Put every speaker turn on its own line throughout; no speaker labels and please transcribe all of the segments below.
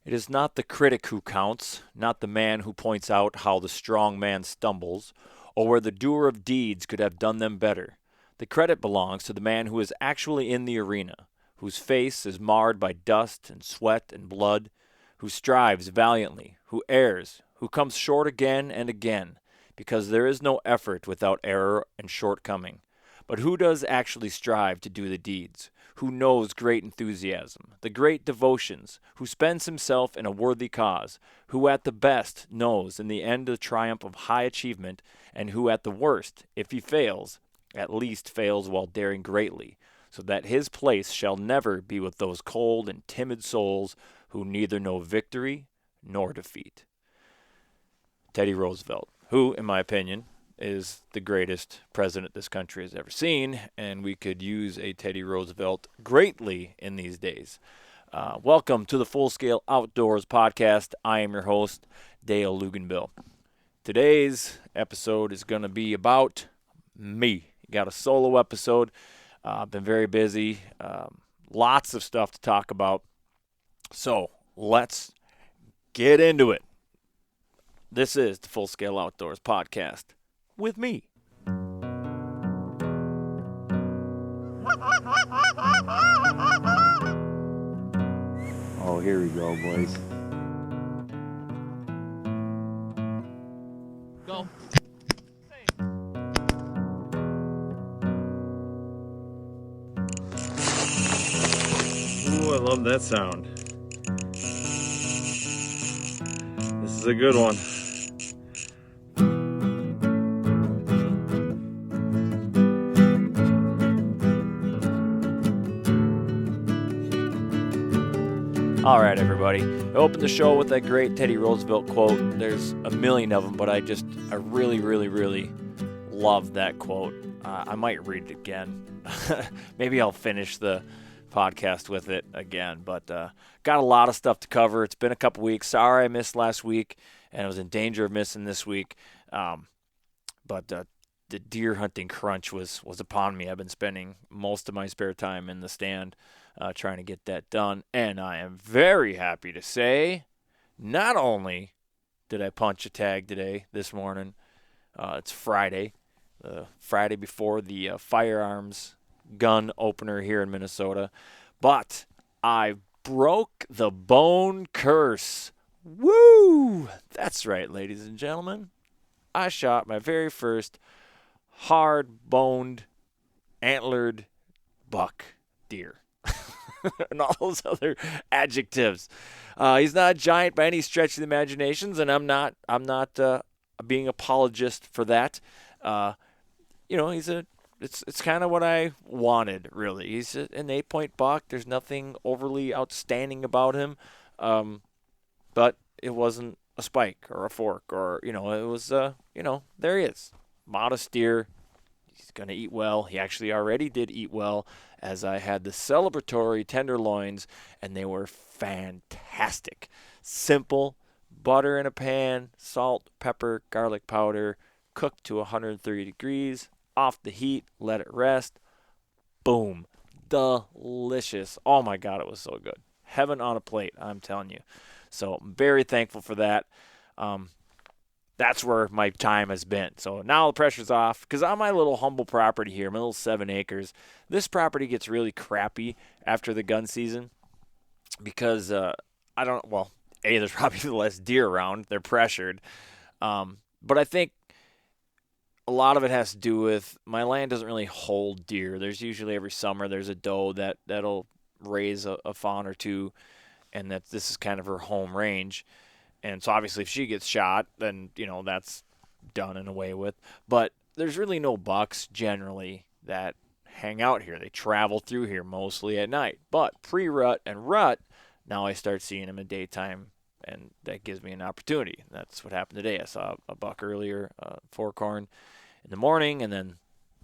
It is not the critic who counts, not the man who points out how the strong man stumbles, or where the doer of deeds could have done them better. The credit belongs to the man who is actually in the arena, whose face is marred by dust and sweat and blood, who strives valiantly, who errs, who comes short again and again, because there is no effort without error and shortcoming. But who does actually strive to do the deeds? Who knows great enthusiasm, the great devotions, who spends himself in a worthy cause, who at the best knows in the end the triumph of high achievement, and who at the worst, if he fails, at least fails while daring greatly, so that his place shall never be with those cold and timid souls who neither know victory nor defeat. Teddy Roosevelt, who, in my opinion, is the greatest president this country has ever seen, and we could use a Teddy Roosevelt greatly in these days. Welcome to the FullScale Outdoors podcast. I am your host, Dale Luganbill. Today's episode is going to be about me. Got a solo episode. I've been very busy. Lots of stuff to talk about. So let's get into it. This is the FullScale Outdoors podcast with me. Oh, here we go, boys.
Go.
Ooh, I love that sound. This is a good one. All right, everybody. I opened the show with that great Teddy Roosevelt quote. There's a million of them, but I really love that quote. I might read it again. Maybe I'll finish the podcast with it again, but got a lot of stuff to cover. It's been a couple weeks. Sorry I missed last week, and I was in danger of missing this week. But the deer hunting crunch was upon me. I've been spending most of my spare time in the stand trying to get that done, and I am very happy to say not only did I punch a tag this morning, it's Friday, Friday before the firearms gun opener here in Minnesota, but I broke the bone curse. Woo! That's right, ladies and gentlemen. I shot my very first hard-boned, antlered buck deer. And all those other adjectives. He's not a giant by any stretch of the imaginations, and I'm not being apologist for that. It's kind of what I wanted, really. He's an 8-point buck. There's nothing overly outstanding about him, but it wasn't a spike or a fork or it was there he is, modest deer. He's going to eat well. He actually already did eat well, as I had the celebratory tenderloins, and they were fantastic. Simple, butter in a pan, salt, pepper, garlic powder, cooked to 130 degrees, off the heat, let it rest. Boom. Delicious. Oh my God, it was so good. Heaven on a plate, I'm telling you. So I'm very thankful for that. That's where my time has been. So now the pressure's off, because on my little humble property here, my little 7 acres, this property gets really crappy after the gun season because there's probably less deer around. They're pressured. But I think a lot of it has to do with my land doesn't really hold deer. There's usually every summer there's a doe that'll raise a fawn or two, and this is kind of her home range. And so obviously if she gets shot, then, that's done and away with. But there's really no bucks generally that hang out here. They travel through here mostly at night. But pre-rut and rut, now I start seeing them in daytime, and that gives me an opportunity. That's what happened today. I saw a buck earlier, forkhorn in the morning, and then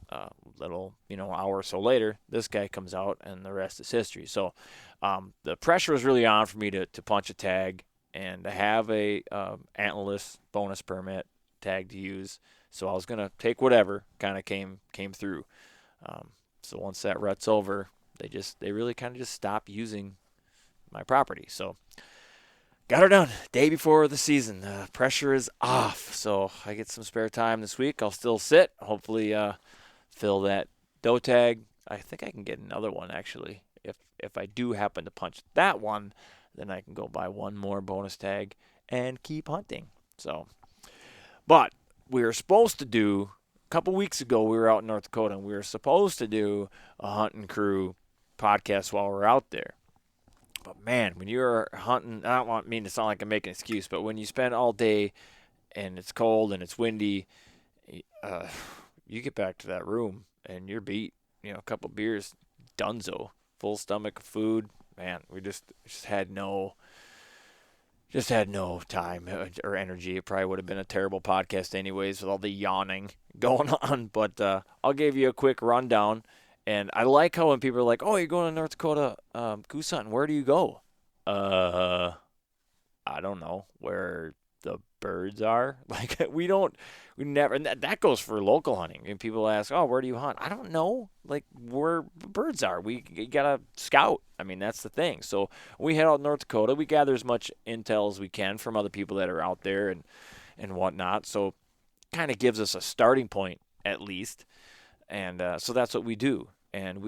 a little, hour or so later, this guy comes out, and the rest is history. So the pressure was really on for me to punch a tag. And I have a antlerless bonus permit tag to use, so I was gonna take whatever kind of came through. So once that rut's over, they really kind of just stop using my property. So got her done. Day before the season. Pressure is off, so I get some spare time this week. I'll still sit. Hopefully, fill that doe tag. I think I can get another one actually. If I do happen to punch that one, then I can go buy one more bonus tag and keep hunting. So, but we were supposed to do a couple weeks ago. We were out in North Dakota, and we were supposed to do a hunting crew podcast while we were out there. But man, when you're hunting, I don't want mean to sound like I'm making an excuse, but when you spend all day and it's cold and it's windy, uh, you get back to that room and you're beat. A couple beers, dunzo, full stomach of food. Man, we just had no time or energy. It probably would have been a terrible podcast anyways with all the yawning going on. But I'll give you a quick rundown. And I like how when people are like, "Oh, you're going to North Dakota goose hunting. Where do you go?" I don't know where the birds are. Like we never. And that goes for local hunting. And people ask, "Oh, where do you hunt?" I don't know. Like where birds are. We gotta scout. I mean, that's the thing. So we head out North Dakota. We gather as much intel as we can from other people that are out there and whatnot. So kind of gives us a starting point at least. And so that's what we do. And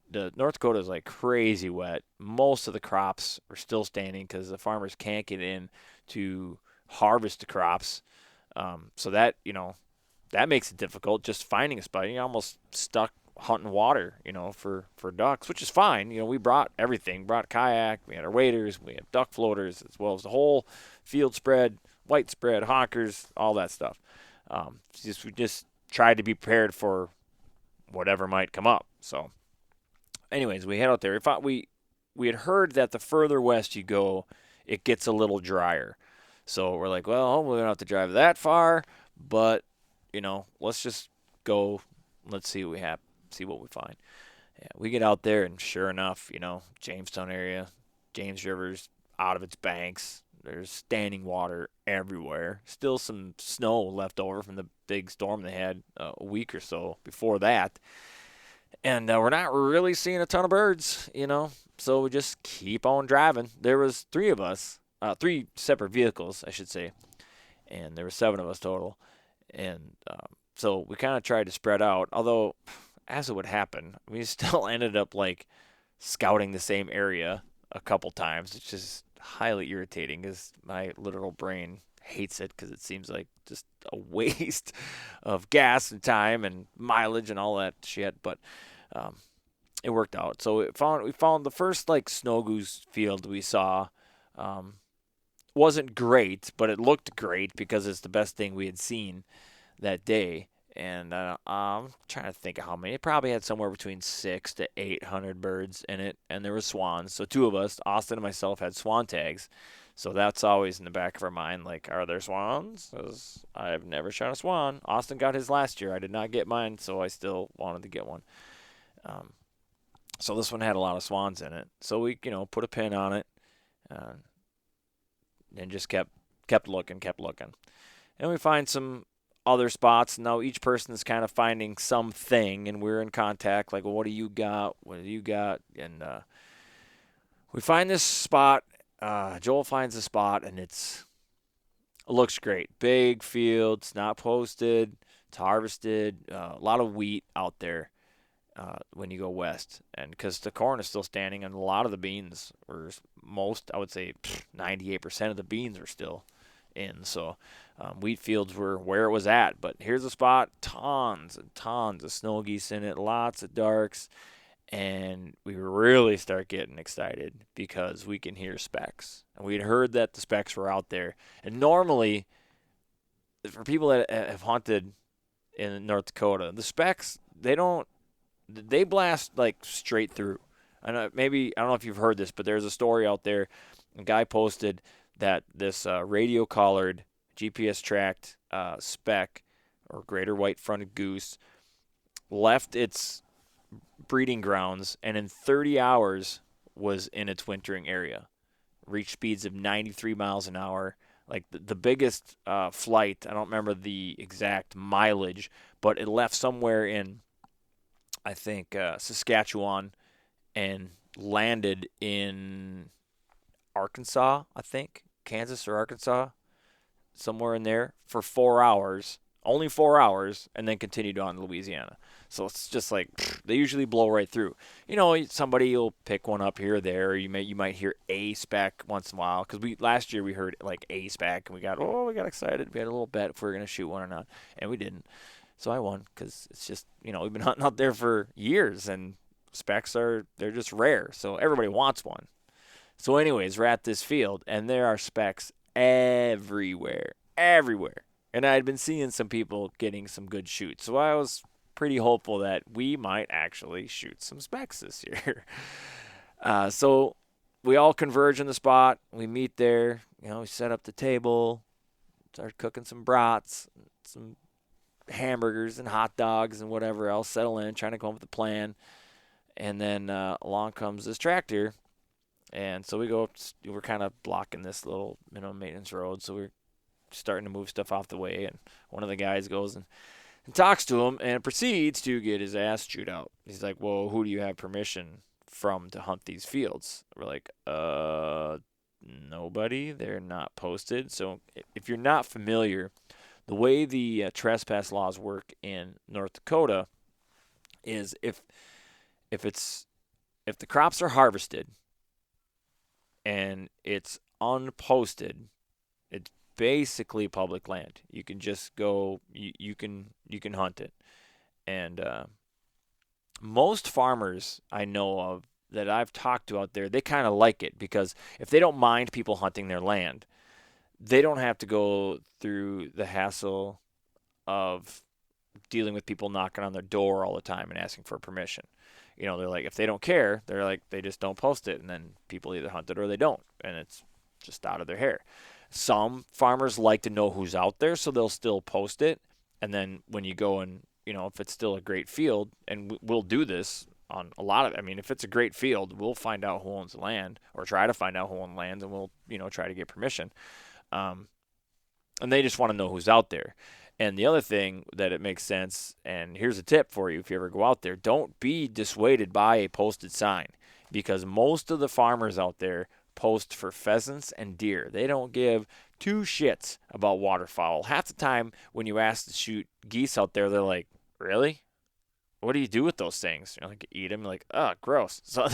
the North Dakota is like crazy wet. Most of the crops are still standing because the farmers can't get in to harvest the crops. So that that makes it difficult just finding a spot. You're almost stuck hunting water, for ducks, which is fine. We brought everything. Brought kayak. We had our waders. We have duck floaters as well as the whole field spread, white spread, honkers, all that stuff. We just tried to be prepared for whatever might come up. So, anyways, we head out there. We had heard that the further west you go, it gets a little drier. So we're like, well, we don't have to drive that far, but let's just go. Let's see what we have. See what we find. Yeah, we get out there, and sure enough, Jamestown area, James River's out of its banks. There's standing water everywhere. Still some snow left over from the big storm they had a week or so before that. And we're not really seeing a ton of birds, So we just keep on driving. There was three of us, three separate vehicles, I should say. And there were 7 of us total. And so we kind of tried to spread out. Although, as it would happen, we still ended up like scouting the same area a couple times. It's just highly irritating because my literal brain hates it because it seems like just a waste of gas and time and mileage and all that shit. But it worked out. So we found the first like snow goose field we saw. Wasn't great, but it looked great because it's the best thing we had seen that day. And I'm trying to think of how many. It probably had somewhere between 600 to 800 birds in it, and there were swans. So 2 of us, Austin and myself, had swan tags. So that's always in the back of our mind, like, are there swans? 'Cause I've never shot a swan. Austin got his last year. I did not get mine, so I still wanted to get one. So this one had a lot of swans in it. So we, put a pin on it, and just kept looking. And we find some other spots. Now each person is kind of finding something, and we're in contact. Like, well, what do you got? What do you got? And we find this spot. Joel finds a spot, and it looks great. Big field. It's not posted. It's harvested. A lot of wheat out there when you go west, and because the corn is still standing, and a lot of the beans were I would say 98% of the beans are still in. So wheat fields were where it was at. But here's a spot, tons and tons of snow geese in it, lots of darks, and we really start getting excited because we can hear specks. And we'd heard that the specks were out there. And normally, for people that have hunted in North Dakota, the specks, they blast like straight through. I don't know if you've heard this, but there's a story out there. A guy posted that this radio collared, GPS tracked speck or greater white fronted goose left its breeding grounds and in 30 hours was in its wintering area. Reached speeds of 93 miles an hour. Like the biggest flight, I don't remember the exact mileage, but it left somewhere in, I think, Saskatchewan and landed in Arkansas, I think. Kansas or Arkansas, somewhere in there, for 4 hours, only 4 hours, and then continued on to Louisiana. So it's just like they usually blow right through. Somebody will pick one up here or there. You might hear a speck once in a while, because last year we heard like a speck and we got excited. We had a little bet if we were gonna shoot one or not, and we didn't. So I won, because it's just we've been hunting out there for years, and specks they're just rare. So everybody wants one. So anyways, we're at this field, and there are specks everywhere, everywhere. And I had been seeing some people getting some good shoots, so I was pretty hopeful that we might actually shoot some specks this year. So we all converge in the spot. We meet there. We set up the table, start cooking some brats, some hamburgers and hot dogs and whatever else, settle in, trying to come up with a plan. And then along comes this tractor. And so we're kind of blocking this little maintenance road. So we're starting to move stuff off the way. And one of the guys goes and talks to him and proceeds to get his ass chewed out. He's like, well, who do you have permission from to hunt these fields? We're like, nobody. They're not posted. So if you're not familiar, the way the trespass laws work in North Dakota is if the crops are harvested and it's unposted, it's basically public land. You can just go, you can hunt it. And most farmers I know of that I've talked to out there, they kind of like it, because if they don't mind people hunting their land, they don't have to go through the hassle of dealing with people knocking on their door all the time and asking for permission. They're like, if they don't care, they're like, they just don't post it, and then people either hunt it or they don't, and it's just out of their hair. Some farmers like to know who's out there, so they'll still post it, and then when you go and, if it's still a great field, and we'll do this on a lot of, if it's a great field, we'll find out who owns the land, or try to find out who owns land, and we'll, try to get permission. And they just want to know who's out there. And the other thing that it makes sense, and here's a tip for you if you ever go out there, don't be dissuaded by a posted sign, because most of the farmers out there post for pheasants and deer. They don't give two shits about waterfowl. Half the time when you ask to shoot geese out there, they're like, really? What do you do with those things? Like, eat them. Like, oh, gross. So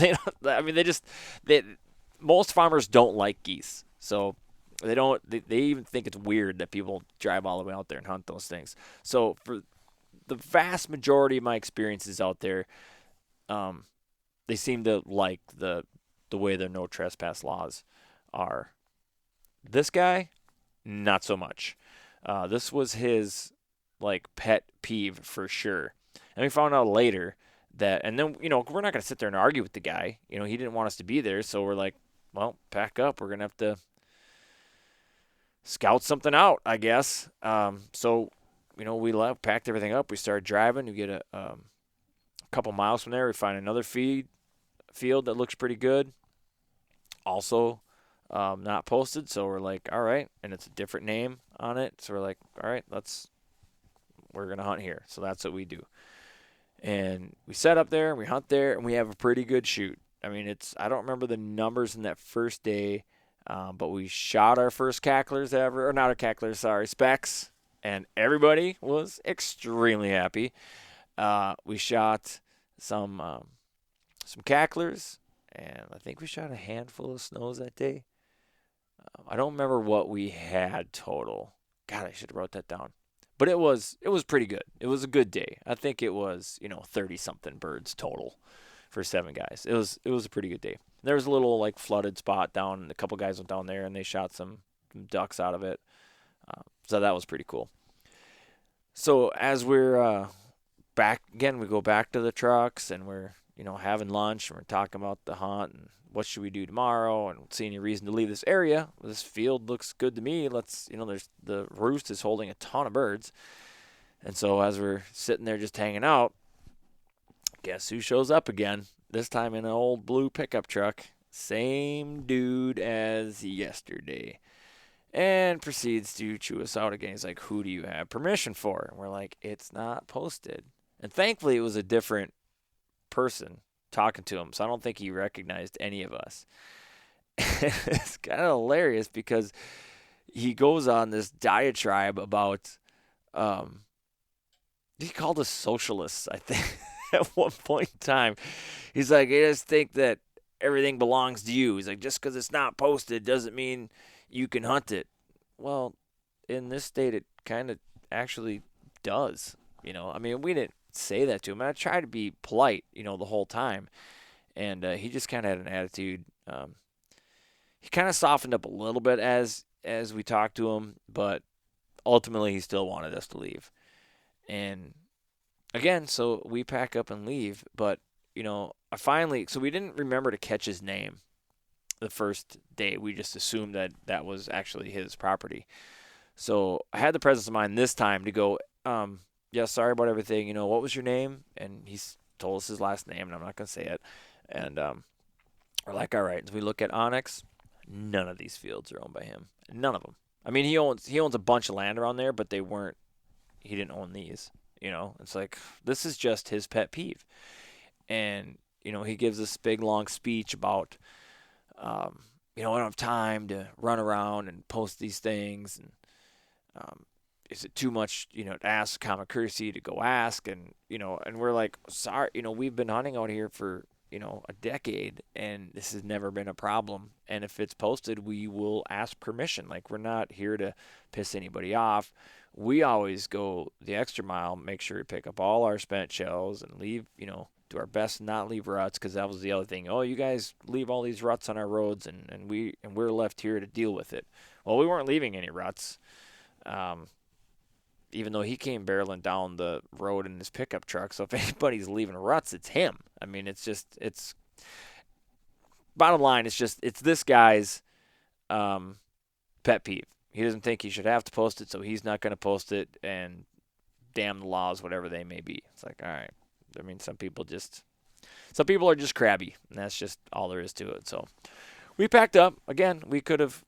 most farmers don't like geese. So they even think it's weird that people drive all the way out there and hunt those things. So for the vast majority of my experiences out there, they seem to like the way their no trespass laws are. This guy, not so much. This was his pet peeve for sure. And we found out later that, and then we're not going to sit there and argue with the guy. He didn't want us to be there, so we're like, well, pack up. We're going to have to scout something out, I guess. So we left, packed everything up. We started driving. We get a couple miles from there. We find another field that looks pretty good. Also, not posted. So we're like, all right, and it's a different name on it. So we're like, all right, we're gonna hunt here. So that's what we do. And we set up there, and we hunt there, and we have a pretty good shoot. I don't remember the numbers in that first day. But we shot our first cacklers ever, or not our cacklers, sorry, specks, and everybody was extremely happy. We shot some cacklers, and I think we shot a handful of snows that day. I don't remember what we had total. God, I should have wrote that down. But it was pretty good. It was a good day. I think it was 30-something birds total for 7 guys. It was a pretty good day. There was a little flooded spot down, and a couple guys went down there and they shot some ducks out of it. So that was pretty cool. So as we're back again, we go back to the trucks, and we're having lunch, and we're talking about the hunt and what should we do tomorrow, and see any reason to leave this area. This field looks good to me. There's the roost is holding a ton of birds, and so as we're sitting there just hanging out, guess who shows up again? This time in an old blue pickup truck. Same dude as yesterday. And proceeds to chew us out again. He's like, who do you have permission for? And we're like, it's not posted. And thankfully it was a different person talking to him, so I don't think he recognized any of us. It's kind of hilarious because he goes on this diatribe about um, he called us socialists, I think, at one point in time. He's like, I just think that everything belongs to you. He's like, just because it's not posted doesn't mean you can hunt it. Well, in this state, it kind of actually does. I mean, we didn't say that to him. I tried to be polite, the whole time. And he just kind of had an attitude. He kind of softened up a little bit as we talked to him, but ultimately he still wanted us to leave. And again, so we pack up and leave, but so we didn't remember to catch his name the first day. We just assumed that that was actually his property. So I had the presence of mind this time to go, yeah, sorry about everything. What was your name? And he's told us his last name, and I'm not going to say it. And we're like, all right. So we look at Onyx. None of these fields are owned by him. None of them. I mean, he owns a bunch of land around there, but he didn't own these. It's like, this is just his pet peeve. And, he gives this big, long speech about, I don't have time to run around and post these things. And is it too much, to ask common courtesy to go ask? And, and we're like, sorry, we've been hunting out here for, a decade, and this has never been a problem. And if it's posted, we will ask permission. Like, we're not here to piss anybody off. We always go the extra mile, make sure we pick up all our spent shells and leave, do our best to not leave ruts, because that was the other thing. Oh, you guys leave all these ruts on our roads, and we're left here to deal with it. Well, we weren't leaving any ruts. Even though he came barreling down the road in his pickup truck. So if anybody's leaving ruts, it's him. I mean, it's bottom line, it's this guy's pet peeve. He doesn't think he should have to post it, so he's not going to post it, and damn the laws, whatever they may be. It's like, all right. I mean, some people are just crabby, and that's just all there is to it. So we packed up. Again, we could have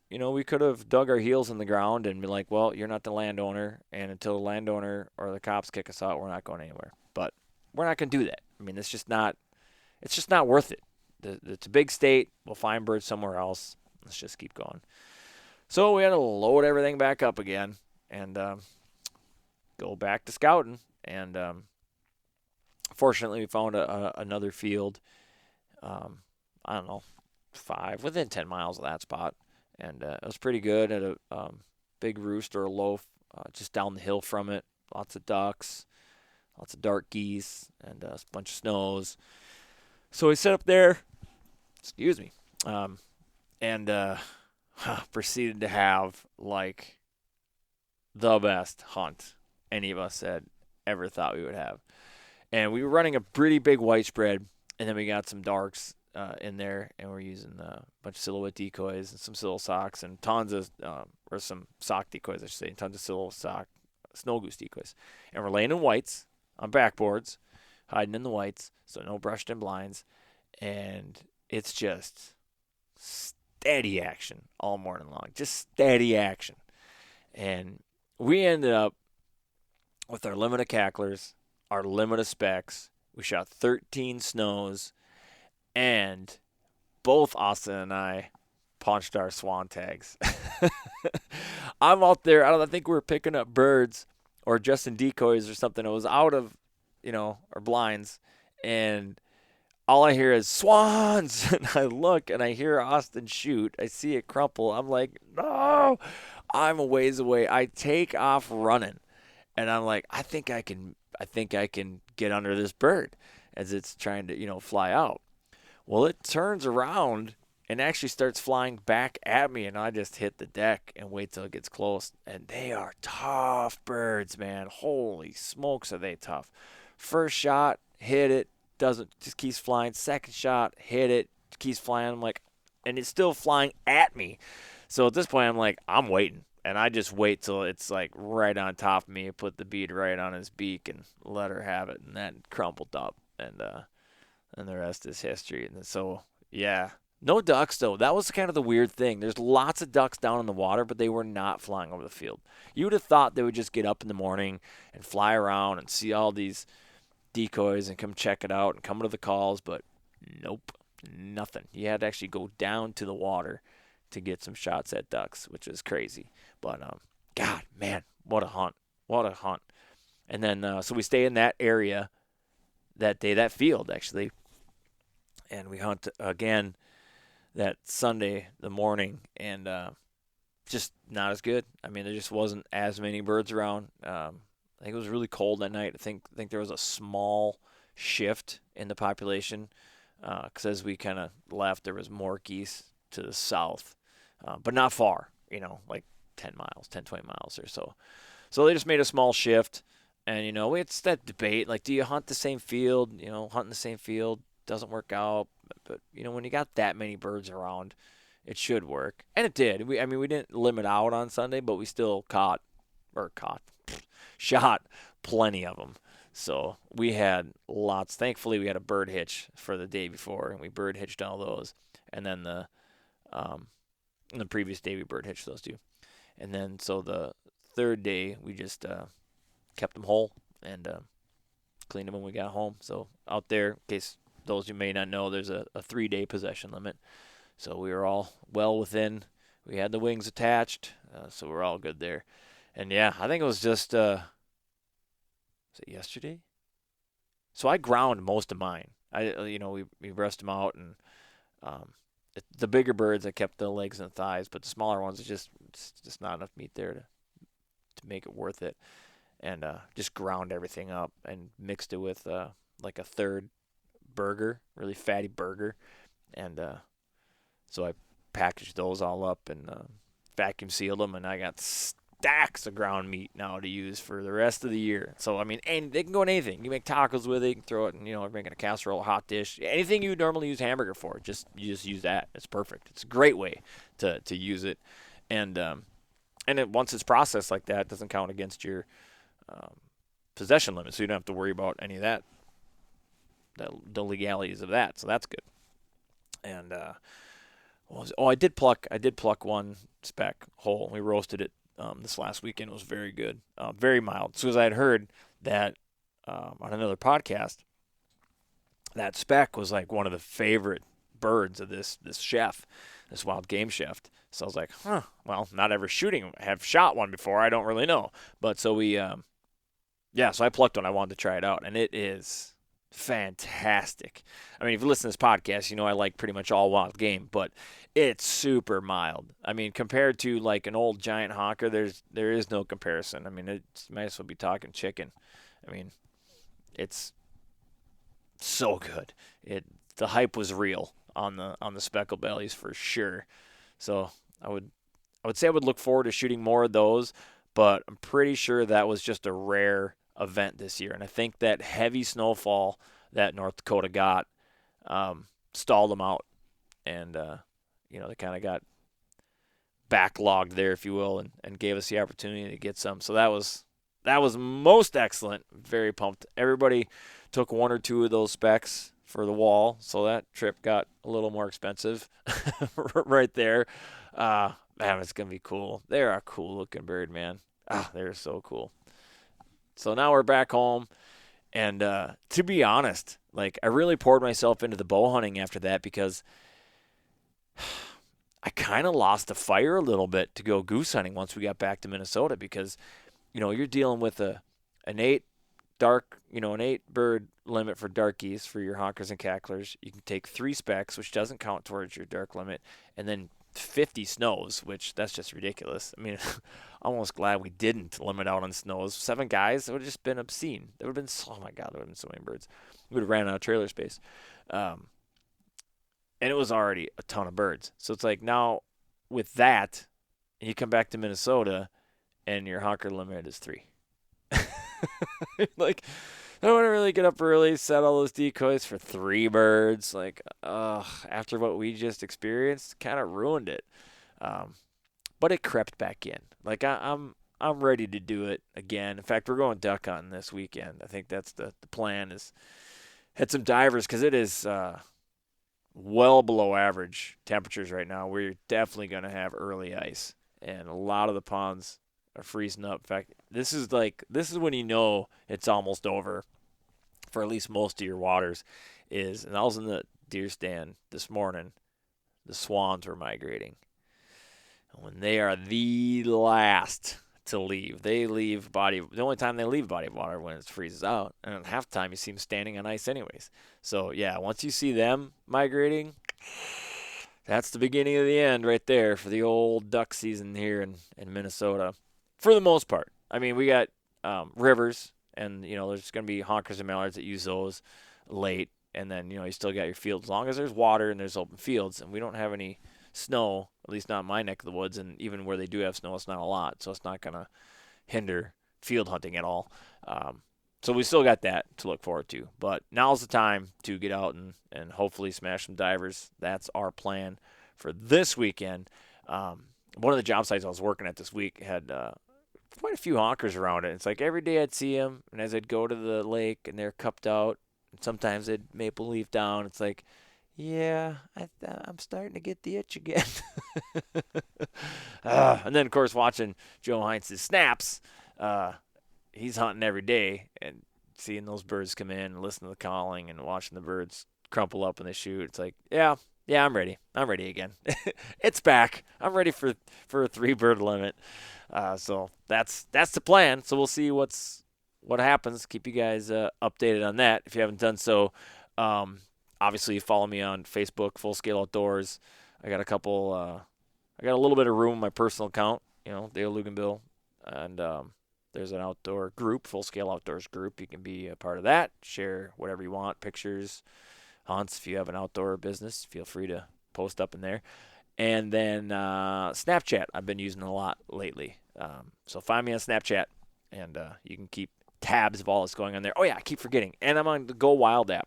dug our heels in the ground and been like, well, you're not the landowner, and until the landowner or the cops kick us out, we're not going anywhere. But we're not going to do that. I mean, it's just not worth it. It's a big state. We'll find birds somewhere else. Let's just keep going. So we had to load everything back up again and go back to scouting. And fortunately, we found another field. I don't know, within 10 miles of that spot, and it was pretty good. At a big roost or a loaf just down the hill from it. Lots of ducks, lots of dark geese, and a bunch of snows. So we set up there. Excuse me, and proceeded to have like the best hunt any of us had ever thought we would have. And we were running a pretty big white spread, and then we got some darks in there, and we're using a bunch of silhouette decoys and some silhouette socks and tons of, or some sock decoys, I should say, and tons of silhouette sock, snow goose decoys. And we're laying in whites on backboards, hiding in the whites, so no brushed in blinds. And it's just steady action all morning long, just steady action. And we ended up with our limit of cacklers, our limit of specs. We shot 13 snows, and both Austin and I punched our swan tags. I'm out there. I think we were picking up birds or just in decoys or something. It was out of, our blinds, and all I hear is swans. And I look and I hear Austin shoot. I see it crumple. I'm like, no. I'm a ways away. I take off running, and I'm like, I think I can get under this bird as it's trying to, fly out. Well, it turns around and actually starts flying back at me, and I just hit the deck and wait till it gets close. And they are tough birds, man. Holy smokes, are they tough. First shot, hit it, just keeps flying. Second shot, hit it, keeps flying. I'm like, and it's still flying at me. So at this point, I'm like, I'm waiting. And I just wait till it's like right on top of me. I put the bead right on his beak and let her have it. And that crumpled up. And the rest is history. And so, yeah. No ducks, though. That was kind of the weird thing. There's lots of ducks down in the water, but they were not flying over the field. You would have thought they would just get up in the morning and fly around and see all these decoys and come check it out and come to the calls, but nope. Nothing. You had to actually go down to the water to get some shots at ducks, which is crazy. But God, man, what a hunt! What a hunt! And then so we stay in that area that day, that field actually, and we hunt again that Sunday the morning, and just not as good. I mean, there just wasn't as many birds around. I think it was really cold that night. I think there was a small shift in the population because as we kind of left, there was more geese to the south, but not far. Like 10 miles, 10, 20 miles or so. So they just made a small shift, and it's that debate. Like, do you hunt the same field? Hunting the same field doesn't work out. But when you got that many birds around, it should work, and it did. We didn't limit out on Sunday, but we still shot plenty of them. So we had lots. Thankfully, we had a bird hitch for the day before, and we bird hitched all those. And then the previous day we bird hitched those too. And then so the third day we just kept them whole and cleaned them when we got home. So out there, in case those you may not know, there's a 3-day possession limit. So we were all well within. We had the wings attached, so we're all good there. And yeah, I think it was just was it yesterday? So I ground most of mine. We brushed them out, and the bigger birds I kept the legs and thighs, but the smaller ones it's just not enough meat there to make it worth it. And just ground everything up and mixed it with like a third burger, really fatty burger, and so I packaged those all up and vacuum sealed them, and I got stacks of ground meat now to use for the rest of the year. So and they can go in anything. You can make tacos with it, you can throw it in, making a casserole, a hot dish, anything you would normally use hamburger for. You just use that. It's perfect. It's a great way to use it, and once it's processed like that, it doesn't count against your possession limit, so you don't have to worry about any of that, the legalities of that. So that's good. And I did pluck one speck whole. We roasted it this last weekend. It was very good, very mild. So as I had heard that on another podcast, that speck was like one of the favorite birds of this chef, this wild game chef. So I was like, well, not ever have shot one before. I don't really know. But so so I plucked one. I wanted to try it out, and it is fantastic. I mean, if you listen to this podcast, I like pretty much all wild game, but it's super mild. I mean, compared to like an old giant honker, there is no comparison. I mean, it might as well be talking chicken. I mean, it's so good. The hype was real on the speckled bellies for sure. So I would say I would look forward to shooting more of those, but I'm pretty sure that was just a rare event this year. And I think that heavy snowfall that North Dakota got stalled them out. And, they kind of got backlogged there, if you will, and gave us the opportunity to get some. So that was most excellent. Very pumped. Everybody took one or two of those specs for the wall, so that trip got a little more expensive right there. Man, it's going to be cool. They're a cool-looking bird, man. They're so cool. So now we're back home, and to be honest, like I really poured myself into the bow hunting after that because I kind of lost the fire a little bit to go goose hunting once we got back to Minnesota because, you're dealing with an 8 bird limit for dark geese for your honkers and cacklers. You can take 3 specs, which doesn't count towards your dark limit, and then 50 snows, which that's just ridiculous. I mean, I'm almost glad we didn't limit out on snows. 7 guys, it would have just been obscene. There would have been, oh my God, there would have been so many birds. We would have ran out of trailer space. And it was already a ton of birds. So it's like now with that, you come back to Minnesota and your honker limit is 3. Like, I don't want to really get up early, set all those decoys for 3 birds. Like, after what we just experienced, kind of ruined it. But it crept back in. Like, I'm ready to do it again. In fact, we're going duck hunting this weekend. I think that's the plan is hit some divers because it is well below average temperatures right now. We're definitely going to have early ice, and a lot of the ponds are freezing up. In fact, this is when it's almost over for at least most of your waters. And I was in deer stand this morning, the swans were migrating. When they are the last to leave, they leave the only time they leave body of water when it freezes out, and at halftime you see them standing on ice anyways. So yeah, once you see them migrating, that's the beginning of the end right there for the old duck season here in Minnesota, for the most part. I mean, we got rivers, and there's going to be honkers and mallards that use those late, and then you still got your fields. As long as there's water and there's open fields, and we don't have any snow, at least not in my neck of the woods, and even where they do have snow, it's not a lot, so it's not going to hinder field hunting at all. So we still got that to look forward to. But now's the time to get out and hopefully smash some divers. That's our plan for this weekend. One of the job sites I was working at this week had quite a few honkers around it. It's like every day I'd see them, and as I'd go to the lake and they're cupped out, and sometimes they'd maple leaf down, it's like, yeah, I'm starting to get the itch again. And then, of course, watching Joe Heinz's snaps, he's hunting every day, and seeing those birds come in and listening to the calling and watching the birds crumple up when they shoot. It's like, yeah, I'm ready. I'm ready again. It's back. I'm ready for a 3-bird limit. So that's the plan. So we'll see what happens. Keep you guys updated on that if you haven't done so. Obviously, follow me on Facebook, FullScale Outdoors. I got I got a little bit of room in my personal account, Dale Luganbill, and there's an outdoor group, FullScale Outdoors group. You can be a part of that. Share whatever you want, pictures, hunts. If you have an outdoor business, feel free to post up in there. And then Snapchat, I've been using a lot lately. So find me on Snapchat, and you can keep tabs of all that's going on there. Oh, yeah, I keep forgetting. And I'm on the Go Wild app.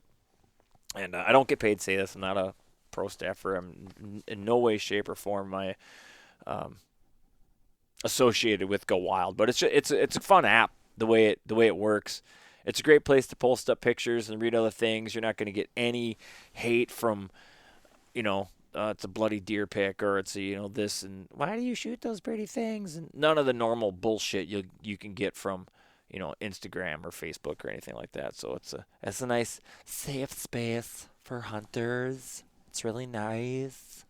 And I don't get paid to say this. I'm not a pro staffer. I'm in no way, shape, or form my associated with Go Wild. But it's a fun app the way it works. It's a great place to post up pictures and read other things. You're not going to get any hate from, it's a bloody deer pic, or it's this, and why do you shoot those pretty things? And none of the normal bullshit you can get from Instagram or Facebook or anything like that. So it's a nice safe space for hunters. It's really nice.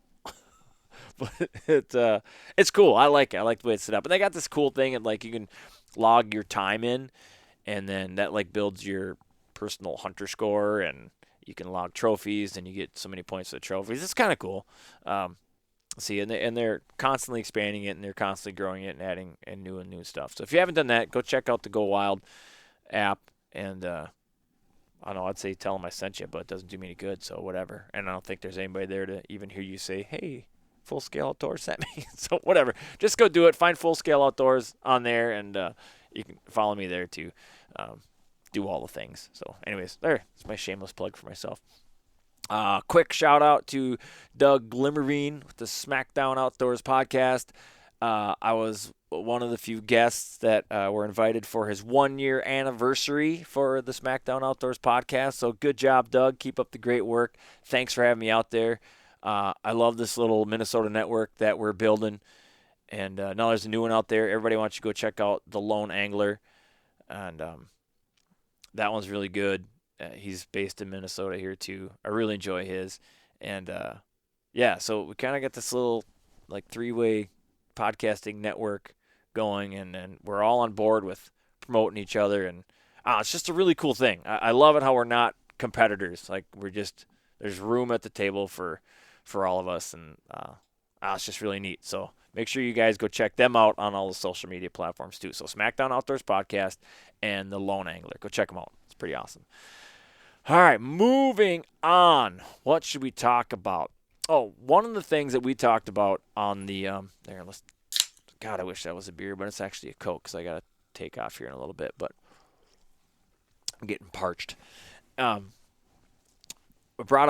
But it's cool. I like it. I like the way it's set up. And they got this cool thing, and you can log your time in, and then that builds your personal hunter score, and you can log trophies, and you get so many points for the trophies. It's kind of cool. And they're constantly expanding it, and they're constantly growing it and adding and new stuff. So if you haven't done that, go check out the Go Wild app, and I don't know, I'd say tell them I sent you, but it doesn't do me any good, so whatever. And I don't think there's anybody there to even hear you say, hey, FullScale Outdoors sent me. So whatever. Just go do it. Find FullScale Outdoors on there, and you can follow me there to do all the things. So anyways, it's my shameless plug for myself. Quick shout out to Doug Glimmerine with the SmackDown Outdoors podcast. I was one of the few guests that were invited for his 1-year anniversary for the SmackDown Outdoors podcast. So good job, Doug. Keep up the great work. Thanks for having me out there. I love this little Minnesota network that we're building. And now there's a new one out there. Everybody wants you to go check out The Lone Angler. And that one's really good. He's based in Minnesota here too. I really enjoy his. And so we kind of got this little 3-way podcasting network going, and we're all on board with promoting each other. And it's just a really cool thing. I love it how we're not competitors. There's room at the table for all of us, and it's just really neat. So make sure you guys go check them out on all the social media platforms too. So SmackDown Outdoors podcast and The Lone Angler. Go check them out. It's pretty awesome. All right, moving on. What should we talk about? Oh, one of the things that we talked about on the God, I wish that was a beer, but it's actually a Coke, because I got to take off here in a little bit, but I'm getting parched. Brought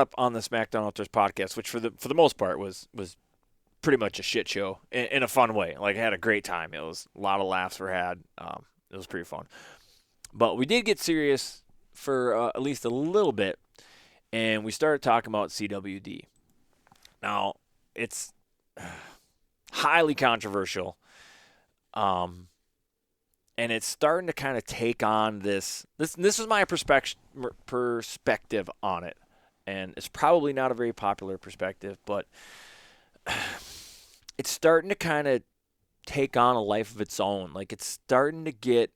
up on the SmackDown Outdoors podcast, which for the most part was pretty much a shit show in a fun way. I had a great time. It was a lot of laughs were had. It was pretty fun. But we did get serious for at least a little bit, and we started talking about CWD. Now, it's highly controversial, and it's starting to kind of take on this is my perspective on it. and it's probably not a very popular perspective, but it's starting to kind of take on a life of its own. Like it's starting to get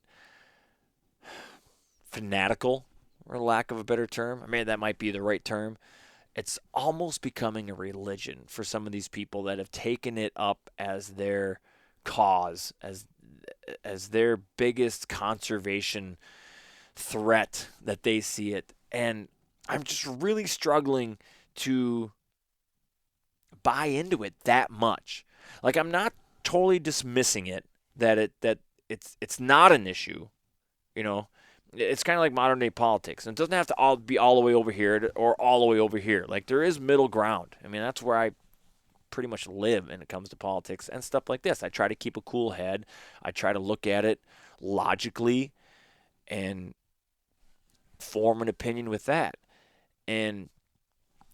fanatical, for lack of a better term. I mean, that might be the right term. It's almost becoming a religion for some of these people that have taken it up as their cause, as their biggest conservation threat that they see it. And I'm just really struggling to buy into it that much. Like I'm not totally dismissing it that it's not an issue, you know. It's kind of like modern day politics. And it doesn't have to all be all the way over here or all the way over here. Like there is middle ground. I mean, that's where I pretty much live when it comes to politics and stuff like this. I try to keep a cool head. I try to look at it logically and form an opinion with that. And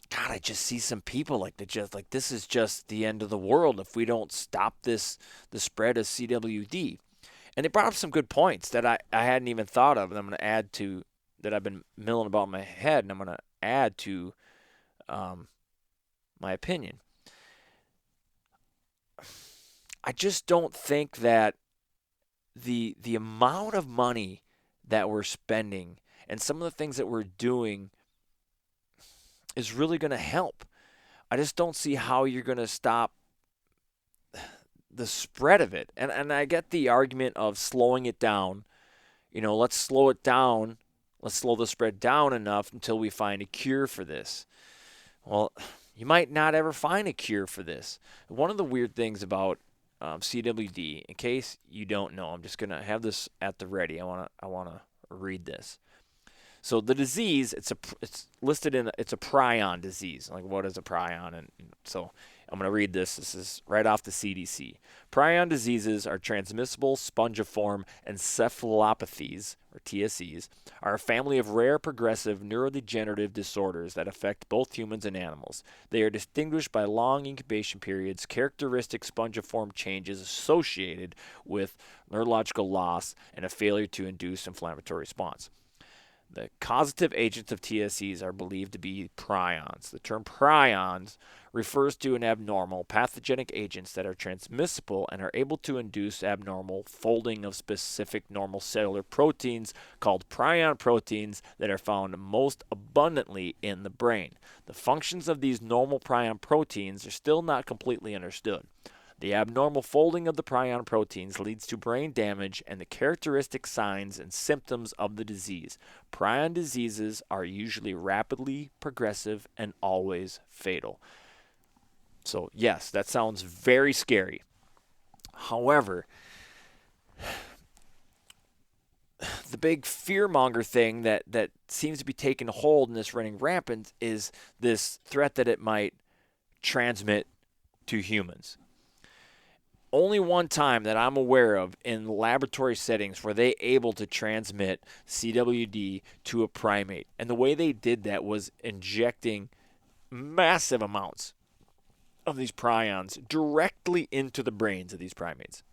God, I just see some people like they just like this is just the end of the world if we don't stop the spread of CWD. And they brought up some good points that I hadn't even thought of, and I'm going to add to that I've been milling about in my head, and I'm going to add to my opinion. I just don't think that the amount of money that we're spending and some of the things that we're doing is really going to help. I just don't see how you're going to stop the spread of it. And I get the argument of slowing it down. You know, let's slow it down. Let's slow the spread down enough until we find a cure for this. Well, you might not ever find a cure for this. One of the weird things about CWD, in case you don't know, I'm just going to have this at the ready. I want to read this. So the disease, it's listed in, it's a prion disease. Like what is a prion? And so I'm going to read this. This is right off the CDC. Prion diseases are transmissible spongiform encephalopathies, or TSEs, are a family of rare progressive neurodegenerative disorders that affect both humans and animals. They are distinguished by long incubation periods, characteristic spongiform changes associated with neurological loss, and a failure to induce inflammatory response. The causative agents of TSEs are believed to be prions. The term prions refers to an abnormal pathogenic agents that are transmissible and are able to induce abnormal folding of specific normal cellular proteins called prion proteins that are found most abundantly in the brain. The functions of these normal prion proteins are still not completely understood. The abnormal folding of the prion proteins leads to brain damage and the characteristic signs and symptoms of the disease. Prion diseases are usually rapidly progressive and always fatal. So, yes, that sounds very scary. However, the big fear-monger thing that seems to be taking hold and is running rampant is this threat that it might transmit to humans. Only one time that I'm aware of in laboratory settings were they able to transmit CWD to a primate. And the way they did that was injecting massive amounts of these prions directly into the brains of these primates.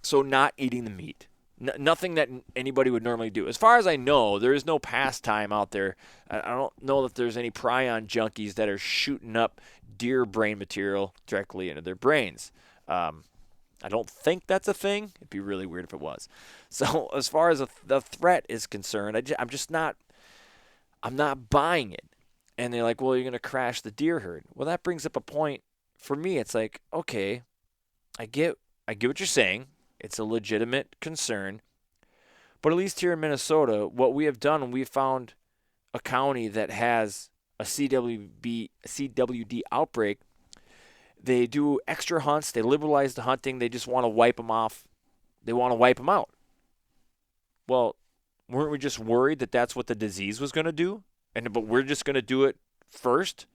So not eating the meat. Nothing that anybody would normally do. As far as I know, there is no pastime out there. I don't know that there's any prion junkies that are shooting up deer brain material directly into their brains. I don't think that's a thing. It'd be really weird if it was. So as far as the threat is concerned, I'm not buying it. And they're like, well, you're going to crash the deer herd. Well, that brings up a point for me. It's like, okay, I get what you're saying. It's a legitimate concern. But at least here in Minnesota, what we have done, we found a county that has a CWD outbreak. They do extra hunts. They liberalize the hunting. They just want to wipe them off. They want to wipe them out. Well, weren't we just worried that that's what the disease was going to do? But we're just going to do it first?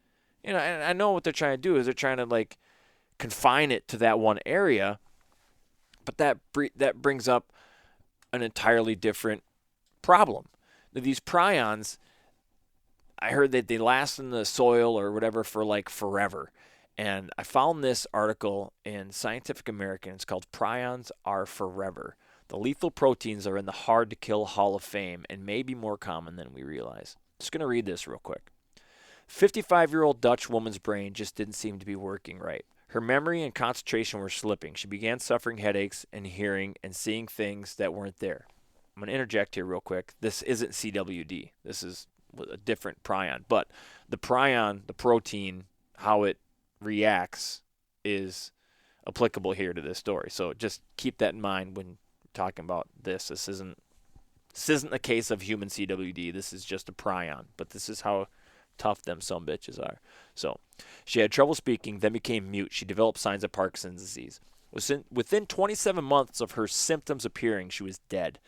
You know, and I know what they're trying to do is they're trying to like confine it to that one area. But that brings up an entirely different problem. These prions, I heard that they last in the soil or whatever for like forever. And I found this article in Scientific American. It's called Prions Are Forever. The lethal proteins are in the hard-to-kill Hall of Fame and may be more common than we realize. Just going to read this real quick. 55-year-old Dutch woman's brain just didn't seem to be working right. Her memory and concentration were slipping. She began suffering headaches and hearing and seeing things that weren't there. I'm going to interject here real quick. This isn't CWD. This is a different prion. But the prion, the protein, how it reacts is applicable here to this story. So just keep that in mind when talking about this. This isn't a case of human CWD. This is just a prion. But this is how tough them some bitches are. So she had trouble speaking, then became mute. She developed signs of Parkinson's disease. Within 27 months of her symptoms appearing, she was dead.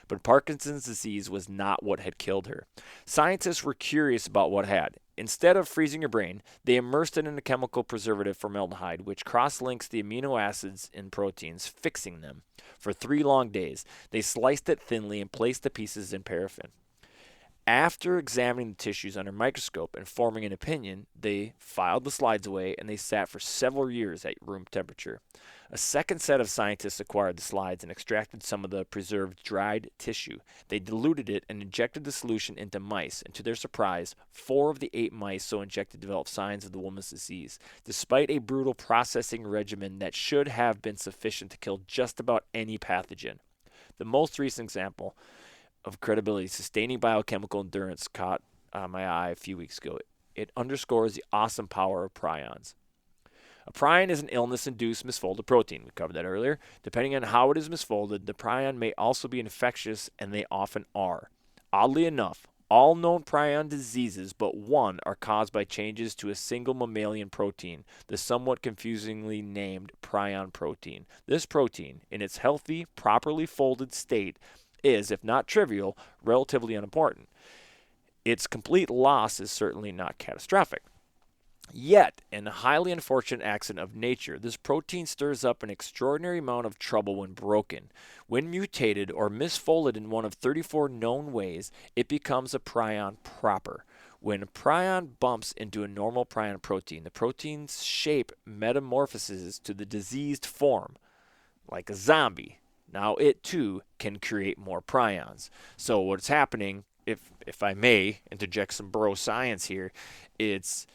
But Parkinson's disease was not what had killed her. Scientists were curious about what had. Instead of freezing her brain, they immersed it in a chemical preservative, formaldehyde, which cross-links the amino acids in proteins, fixing them. For 3 long days, they sliced it thinly and placed the pieces in paraffin. After examining the tissues under a microscope and forming an opinion, they filed the slides away and they sat for several years at room temperature. A second set of scientists acquired the slides and extracted some of the preserved dried tissue. They diluted it and injected the solution into mice, and to their surprise, 4 of the 8 mice so injected developed signs of the woman's disease, despite a brutal processing regimen that should have been sufficient to kill just about any pathogen. The most recent example of credibility, sustaining biochemical endurance, caught my eye a few weeks ago. It underscores the awesome power of prions. A prion is an illness-induced misfolded protein. We covered that earlier. Depending on how it is misfolded, the prion may also be infectious, and they often are. Oddly enough, all known prion diseases but one are caused by changes to a single mammalian protein, the somewhat confusingly named prion protein. This protein, in its healthy, properly folded state, is, if not trivial, relatively unimportant. Its complete loss is certainly not catastrophic. Yet, in a highly unfortunate accident of nature, this protein stirs up an extraordinary amount of trouble when broken. When mutated or misfolded in one of 34 known ways, it becomes a prion proper. When a prion bumps into a normal prion protein, the protein's shape metamorphoses to the diseased form, like a zombie. Now it, too, can create more prions. So what's happening, if I may interject some bro science here, it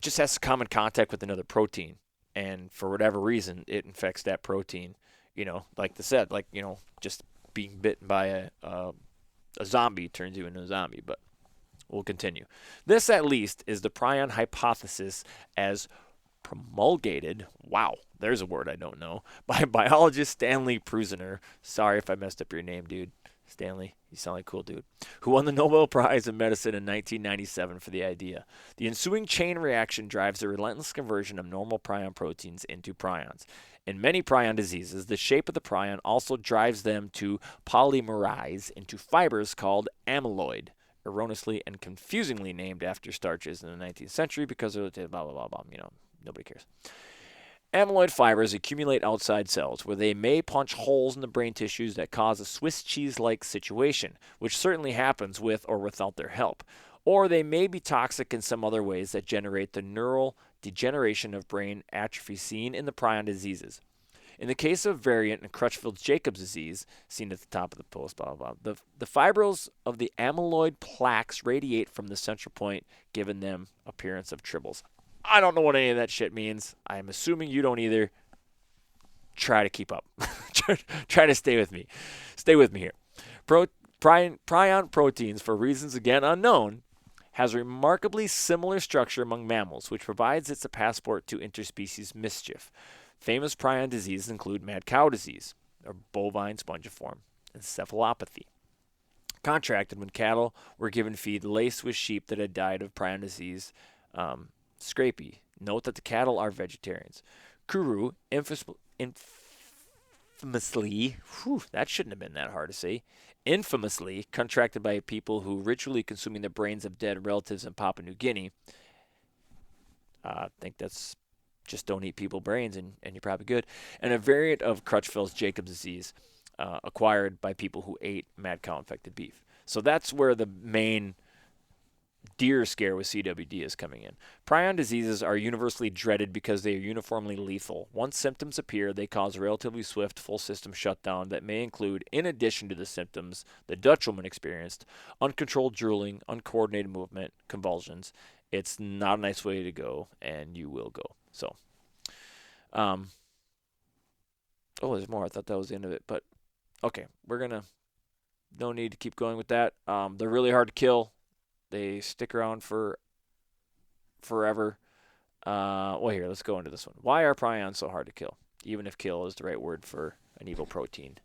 just has to come in contact with another protein. And for whatever reason, it infects that protein. Like I said, just being bitten by a zombie turns you into a zombie. But we'll continue. This, at least, is the prion hypothesis as promulgated, wow, there's a word I don't know, by biologist Stanley Prusiner. Sorry if I messed up your name, dude. Stanley, you sound like a cool dude. Who won the Nobel Prize in Medicine in 1997 for the idea. The ensuing chain reaction drives the relentless conversion of normal prion proteins into prions. In many prion diseases, the shape of the prion also drives them to polymerize into fibers called amyloid, erroneously and confusingly named after starches in the 19th century because of blah, blah, blah, blah, nobody cares. Amyloid fibers accumulate outside cells, where they may punch holes in the brain tissues that cause a Swiss cheese-like situation, which certainly happens with or without their help. Or they may be toxic in some other ways that generate the neural degeneration of brain atrophy seen in the prion diseases. In the case of variant in Crutchfield-Jacobs disease, seen at the top of the post, blah, blah, blah, the fibrils of the amyloid plaques radiate from the central point, giving them appearance of tribbles. I don't know what any of that shit means. I'm assuming you don't either. Try to keep up. Try to stay with me. Stay with me here. Prion proteins, for reasons again unknown, has a remarkably similar structure among mammals, which provides it a passport to interspecies mischief. Famous prion diseases include mad cow disease, or bovine spongiform encephalopathy, contracted when cattle were given feed laced with sheep that had died of prion disease. Scrapie. Note that the cattle are vegetarians. Kuru, infamously, that shouldn't have been that hard to say, infamously contracted by people who ritually consuming the brains of dead relatives in Papua New Guinea. I think that's just don't eat people brains and you're probably good. And a variant of Crutchfield-Jacobs disease acquired by people who ate mad cow infected beef. So that's where the main deer scare with CWD is coming in. Prion diseases are universally dreaded because they are uniformly lethal. Once symptoms appear, they cause a relatively swift full system shutdown that may include, in addition to the symptoms the Dutch woman experienced, uncontrolled drooling, uncoordinated movement, convulsions. It's not a nice way to go, and you will go. So, oh, there's more. I thought that was the end of it, but okay, no need to keep going with that. They're really hard to kill. They stick around for forever. Well, here, let's go into this one. Why are prions so hard to kill, even if kill is the right word for an evil protein?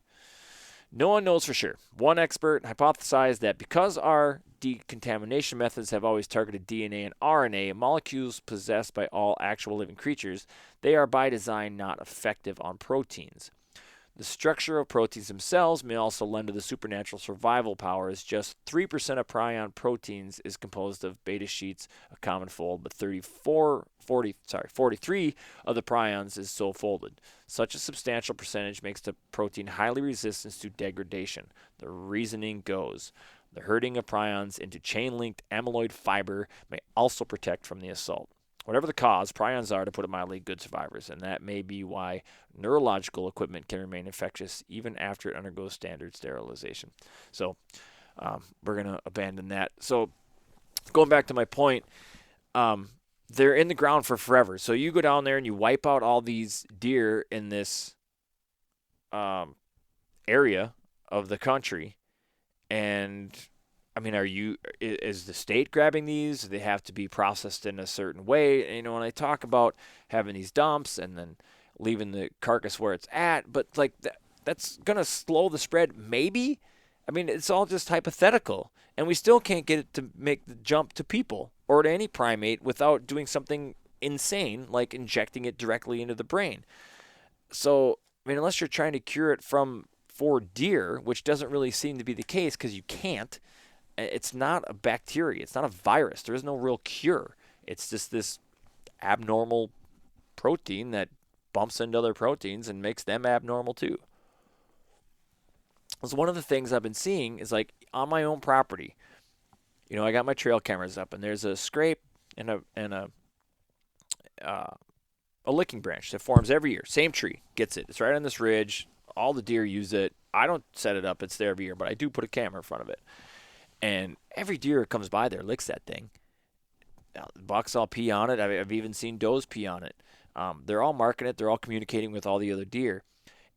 No one knows for sure. One expert hypothesized that because our decontamination methods have always targeted DNA and RNA, molecules possessed by all actual living creatures, they are by design not effective on proteins. The structure of proteins themselves may also lend to the supernatural survival powers. Just 3% of prion proteins is composed of beta sheets, a common fold, but 43 of the prions is so folded. Such a substantial percentage makes the protein highly resistant to degradation. The reasoning goes, the herding of prions into chain-linked amyloid fiber may also protect from the assault. Whatever the cause, prions are, to put it mildly, good survivors, and that may be why neurological equipment can remain infectious even after it undergoes standard sterilization. So we're going to abandon that. So going back to my point, they're in the ground for forever. So you go down there and you wipe out all these deer in this area of the country, and I mean, is the state grabbing these? They have to be processed in a certain way. You know, when I talk about having these dumps and then leaving the carcass where it's at, but like that's going to slow the spread, maybe? I mean, it's all just hypothetical. And we still can't get it to make the jump to people or to any primate without doing something insane like injecting it directly into the brain. So, I mean, unless you're trying to cure it for deer, which doesn't really seem to be the case because you can't. It's not a bacteria. It's not a virus. There is no real cure. It's just this abnormal protein that bumps into other proteins and makes them abnormal too. So one of the things I've been seeing is like on my own property, you know, I got my trail cameras up and there's a scrape and a licking branch that forms every year. Same tree gets it. It's right on this ridge. All the deer use it. I don't set it up. It's there every year, but I do put a camera in front of it. And every deer that comes by there licks that thing. Now, the bucks all pee on it. I've even seen does pee on it. They're all marking it. They're all communicating with all the other deer.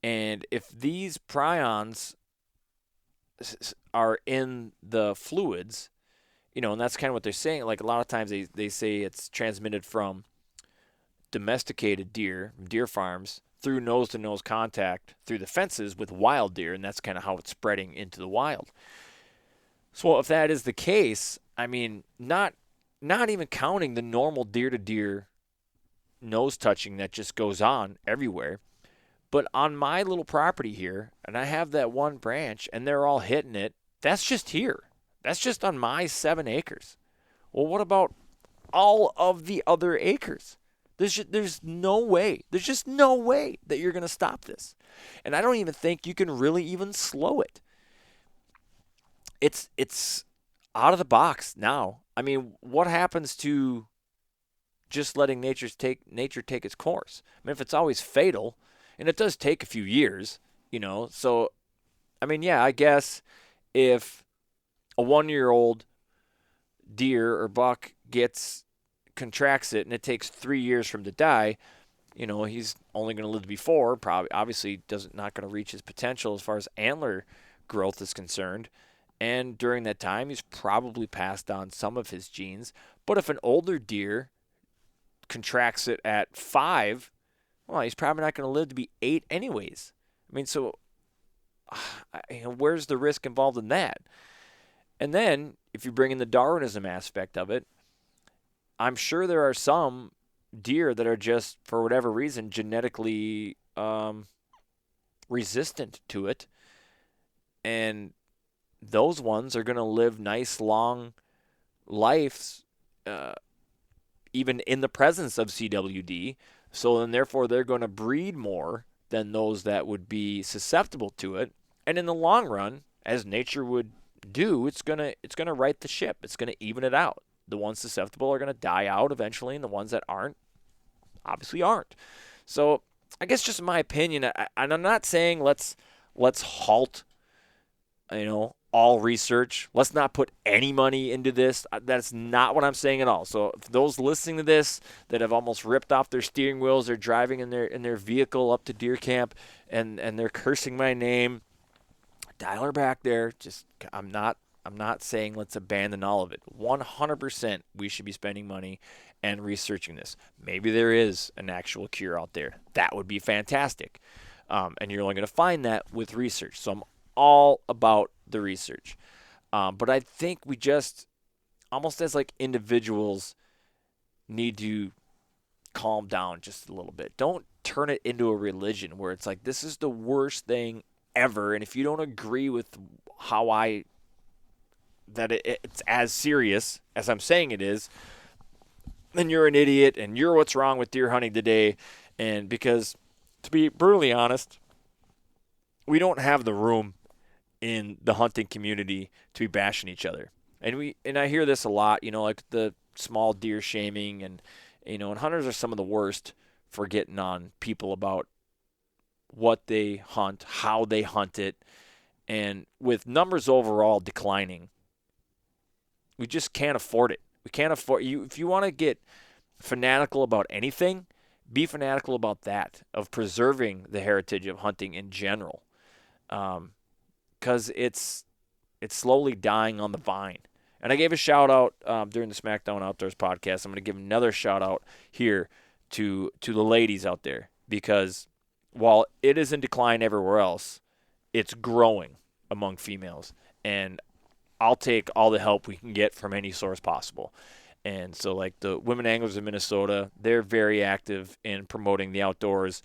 And if these prions are in the fluids, you know, and that's kind of what they're saying. Like a lot of times they say it's transmitted from domesticated deer farms through nose-to-nose contact through the fences with wild deer, and that's kind of how it's spreading into the wild. So if that is the case, I mean, not even counting the normal deer-to-deer nose touching that just goes on everywhere, but on my little property here, and I have that one branch, and they're all hitting it, that's just here. That's just on my 7 acres. Well, what about all of the other acres? There's no way. There's just no way that you're going to stop this. And I don't even think you can really even slow it. It's out of the box now. I mean, what happens to just letting nature take its course? I mean, if it's always fatal, and it does take a few years, you know. So, I mean, yeah, I guess if a 1-year-old deer or buck contracts it and it takes 3 years for him to die, you know, he's only going to live to be 4. Probably, obviously, not going to reach his potential as far as antler growth is concerned. And during that time, he's probably passed on some of his genes. But if an older deer contracts it at 5, well, he's probably not going to live to be 8 anyways. I mean, so where's the risk involved in that? And then, if you bring in the Darwinism aspect of it, I'm sure there are some deer that are just, for whatever reason, genetically resistant to it. And those ones are going to live nice, long lives, even in the presence of CWD. So then, therefore, they're going to breed more than those that would be susceptible to it. And in the long run, as nature would do, it's gonna right the ship. It's gonna even it out. the ones susceptible are going to die out eventually, and the ones that aren't obviously aren't. So I guess just in my opinion, and I'm not saying let's halt, all research. Let's not put any money into this. That's not what I'm saying at all. So if those listening to this that have almost ripped off their steering wheels, they're driving in their vehicle up to deer camp, and they're cursing my name, dial her back there. Just I'm not saying let's abandon all of it. 100% we should be spending money and researching this. Maybe there is an actual cure out there. That would be fantastic. And you're only going to find that with research. So I'm all about the research. But I think we just, almost as like individuals, need to calm down just a little bit. Don't turn it into a religion where it's like, this is the worst thing ever. And if you don't agree with that it's as serious as I'm saying it is, then you're an idiot and you're what's wrong with deer hunting today. And because, to be brutally honest, we don't have the room in the hunting community to be bashing each other. And I hear this a lot, like the small deer shaming, and hunters are some of the worst for getting on people about what they hunt, how they hunt it. And with numbers overall declining, we just can't afford it. We can't afford you. If you want to get fanatical about anything, be fanatical about that, of preserving the heritage of hunting in general, because it's slowly dying on the vine. And I gave a shout out during the SmackDown Outdoors podcast. I'm going to give another shout out here to the ladies out there, because while it is in decline everywhere else, it's growing among females, and I'll take all the help we can get from any source possible. And so, like the Women Anglers of Minnesota, they're very active in promoting the outdoors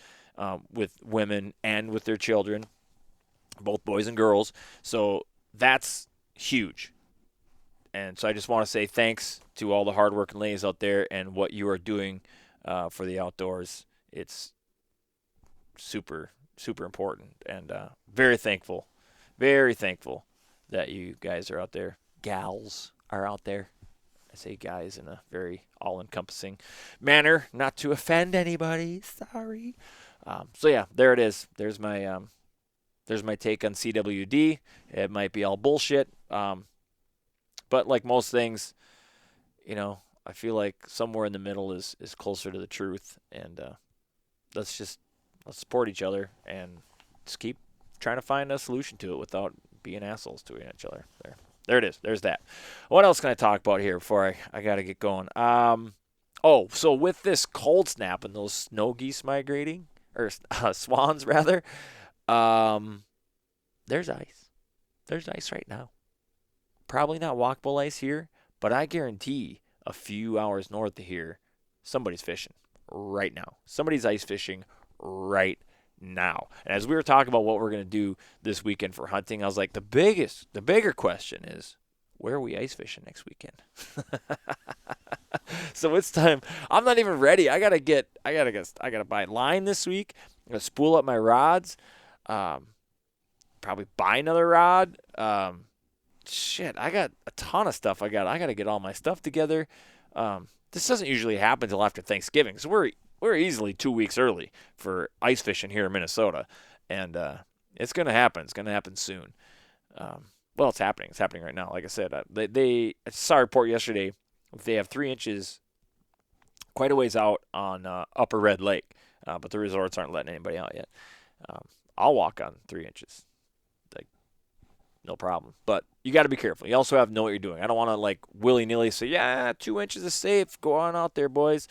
with women and with their children, both boys and girls. So that's huge. And so I just want to say thanks to all the hardworking ladies out there and what you are doing for the outdoors. It's super, super important, and very thankful that you guys are out there. Gals are out there. I say guys in a very all-encompassing manner, not to offend anybody. Sorry. So yeah, there it is. There's my take on CWD. It might be all bullshit, but like most things, I feel like somewhere in the middle is closer to the truth. And let's support each other and just keep trying to find a solution to it without being assholes to each other. There it is. There's that. What else can I talk about here before I got to get going? So with this cold snap and those snow geese migrating, or swans rather, there's ice. There's ice right now. Probably not walkable ice here, but I guarantee a few hours north of here, somebody's fishing right now. Somebody's ice fishing right now. And as we were talking about what we're going to do this weekend for hunting, I was like, the bigger question is, where are we ice fishing next weekend? So it's time. I'm not even ready. I gotta buy line this week. I'm gonna spool up my rods. Probably buy another rod. I got a ton of stuff. I gotta get all my stuff together. This doesn't usually happen until after Thanksgiving, so we're easily 2 weeks early for ice fishing here in Minnesota, and it's going to happen. It's going to happen soon. Well, it's happening. It's happening right now. Like I said, I saw a report yesterday. They have 3 inches quite a ways out on Upper Red Lake, but the resorts aren't letting anybody out yet. I'll walk on 3 inches. No problem. But you got to be careful. You also have to know what you're doing. I don't want to willy-nilly say, yeah, 2 inches is safe. Go on out there, boys.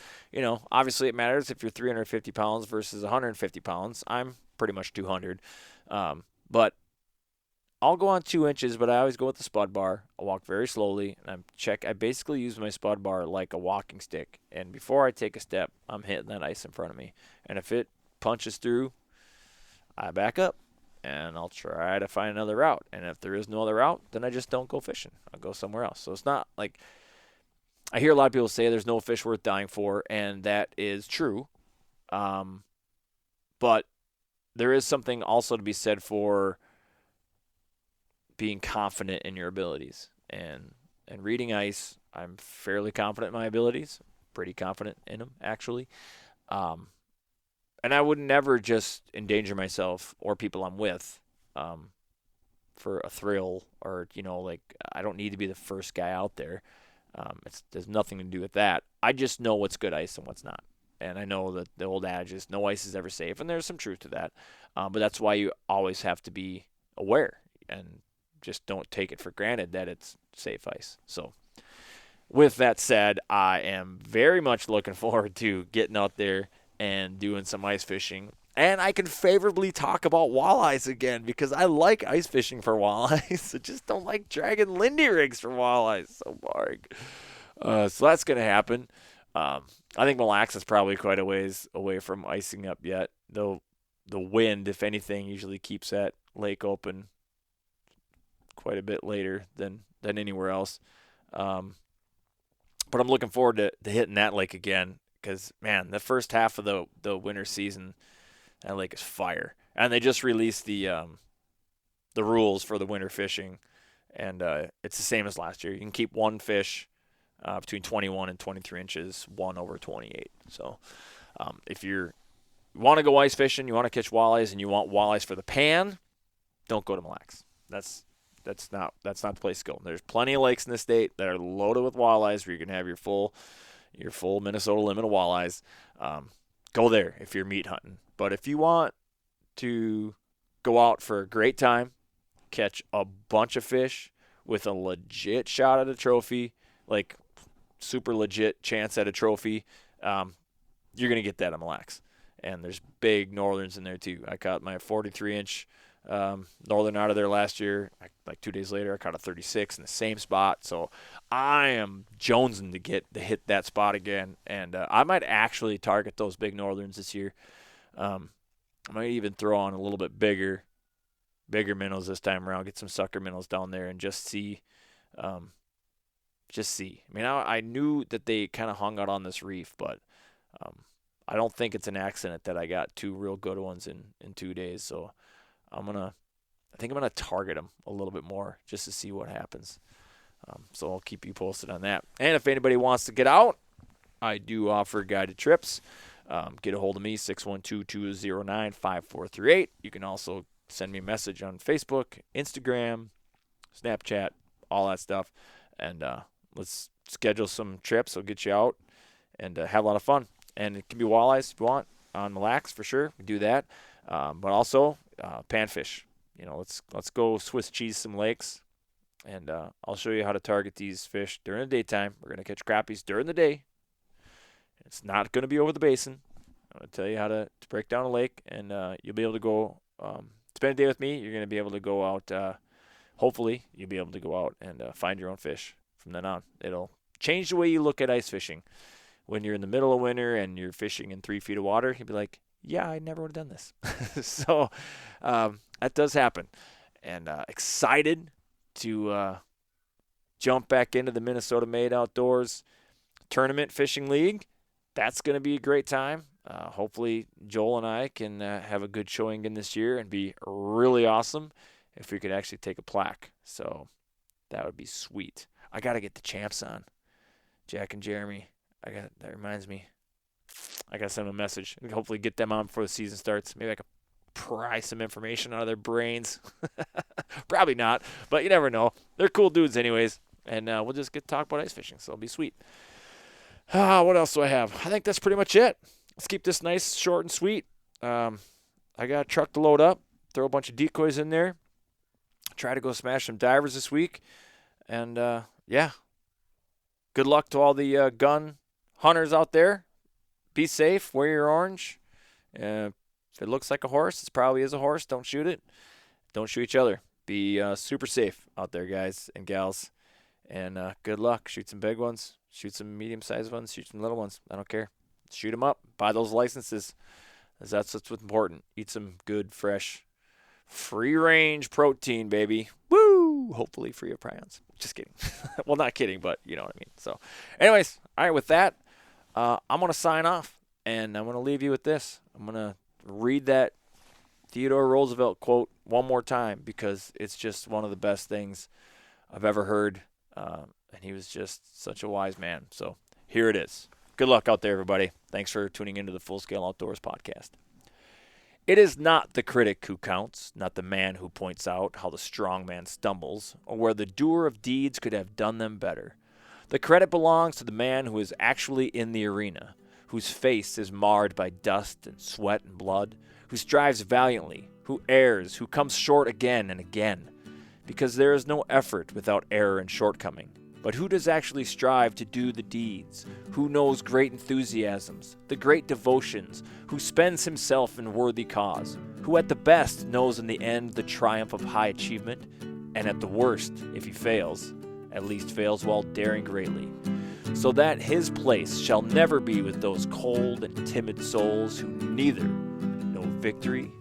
Obviously it matters if you're 350 pounds versus 150 pounds. I'm pretty much 200. But I'll go on 2 inches, but I always go with the spud bar. I walk very slowly, and I basically use my spud bar like a walking stick. And before I take a step, I'm hitting that ice in front of me. And if it punches through, I back up. And I'll try to find another route. And if there is no other route, then I just don't go fishing. I'll go somewhere else. So it's not like I hear a lot of people say there's no fish worth dying for, and that is true. But there is something also to be said for being confident in your abilities. And and reading ice, I'm fairly confident in my abilities. Pretty confident in them, actually. Um, and I would never just endanger myself or people I'm with um, for a thrill or, like I don't need to be the first guy out there. There's nothing to do with that. I just know what's good ice and what's not. And I know that the old adage is no ice is ever safe, and there's some truth to that. But that's why you always have to be aware and just don't take it for granted that it's safe ice. So, with that said, I am very much looking forward to getting out there and doing some ice fishing. And I can favorably talk about walleyes again because I like ice fishing for walleyes. I just don't like dragging Lindy rigs for walleyes. So boring. So that's going to happen. I think Mille Lacs is probably quite a ways away from icing up yet. Though the wind, if anything, usually keeps that lake open quite a bit later than anywhere else. But I'm looking forward to hitting that lake again because, man, the first half of the winter season, that lake is fire. And they just released the rules for the winter fishing, and it's the same as last year. You can keep one fish between 21 and 23 inches, one over 28. So if you want to go ice fishing, you want to catch walleyes, and you want walleyes for the pan, don't go to Mille Lacs. That's not the place to go. There's plenty of lakes in the state that are loaded with walleyes where you can have your full Minnesota limit of walleyes. Go there if you're meat hunting. But if you want to go out for a great time, catch a bunch of fish with a legit shot at a trophy, like super legit chance at a trophy, you're going to get that on Mille Lacs. And there's big northerns in there too. I caught my 43-inch northern out of there last year. Like 2 days later, I caught a 36 in the same spot. So I am jonesing to hit that spot again. And I might actually target those big northerns this year. I might even throw on a little bit bigger minnows this time around. Get some sucker minnows down there and just see. I mean, I knew that they kind of hung out on this reef, but I don't think it's an accident that I got two real good ones in 2 days. So I think I'm gonna target them a little bit more just to see what happens. So I'll keep you posted on that. And if anybody wants to get out, I do offer guided trips. Get a hold of me, 612-209-5438. You can also send me a message on Facebook, Instagram, Snapchat, all that stuff. And let's schedule some trips. I'll get you out and have a lot of fun. And it can be walleyes if you want on Mille Lacs for sure. We do that. But also panfish. Let's go Swiss cheese some lakes. And I'll show you how to target these fish during the daytime. We're going to catch crappies during the day. It's not going to be over the basin. I'm going to tell you how to break down a lake, and you'll be able to go spend a day with me. You're going to be able to go out. Hopefully, you'll be able to go out and find your own fish from then on. It'll change the way you look at ice fishing. When you're in the middle of winter and you're fishing in 3 feet of water, you'll be like, yeah, I never would have done this. So that does happen. And excited to jump back into the Minnesota Made Outdoors Tournament Fishing League. That's going to be a great time. Hopefully, Joel and I can have a good showing in this year and be really awesome if we could actually take a plaque. So that would be sweet. I got to get the champs on, Jack and Jeremy. That reminds me. I got to send them a message and hopefully get them on before the season starts. Maybe I could pry some information out of their brains. Probably not, but you never know. They're cool dudes anyways, and we'll just get to talk about ice fishing, so it'll be sweet. What else do I have? I think that's pretty much it. Let's keep this nice, short, and sweet. I got a truck to load up, throw a bunch of decoys in there, try to go smash some divers this week, and, yeah. Good luck to all the gun hunters out there. Be safe. Wear your orange. If it looks like a horse, it probably is a horse. Don't shoot it. Don't shoot each other. Be super safe out there, guys and gals. And good luck. Shoot some big ones. Shoot some medium-sized ones. Shoot some little ones. I don't care. Shoot them up. Buy those licenses. That's what's important. Eat some good, fresh, free-range protein, baby. Woo! Hopefully free of prions. Just kidding. Well, not kidding, but you know what I mean. So, anyways, all right, with that, I'm going to sign off, and I'm going to leave you with this. I'm going to read that Theodore Roosevelt quote one more time because it's just one of the best things I've ever heard And he was just such a wise man. So here it is. Good luck out there, everybody. Thanks for tuning into the FullScale Outdoors podcast. It is not the critic who counts, not the man who points out how the strong man stumbles, or where the doer of deeds could have done them better. The credit belongs to the man who is actually in the arena, whose face is marred by dust and sweat and blood, who strives valiantly, who errs, who comes short again and again. Because there is no effort without error and shortcoming. But who does actually strive to do the deeds? Who knows great enthusiasms, the great devotions, who spends himself in worthy cause? Who at the best knows in the end the triumph of high achievement? And at the worst, if he fails, at least fails while daring greatly. So that his place shall never be with those cold and timid souls who neither know victory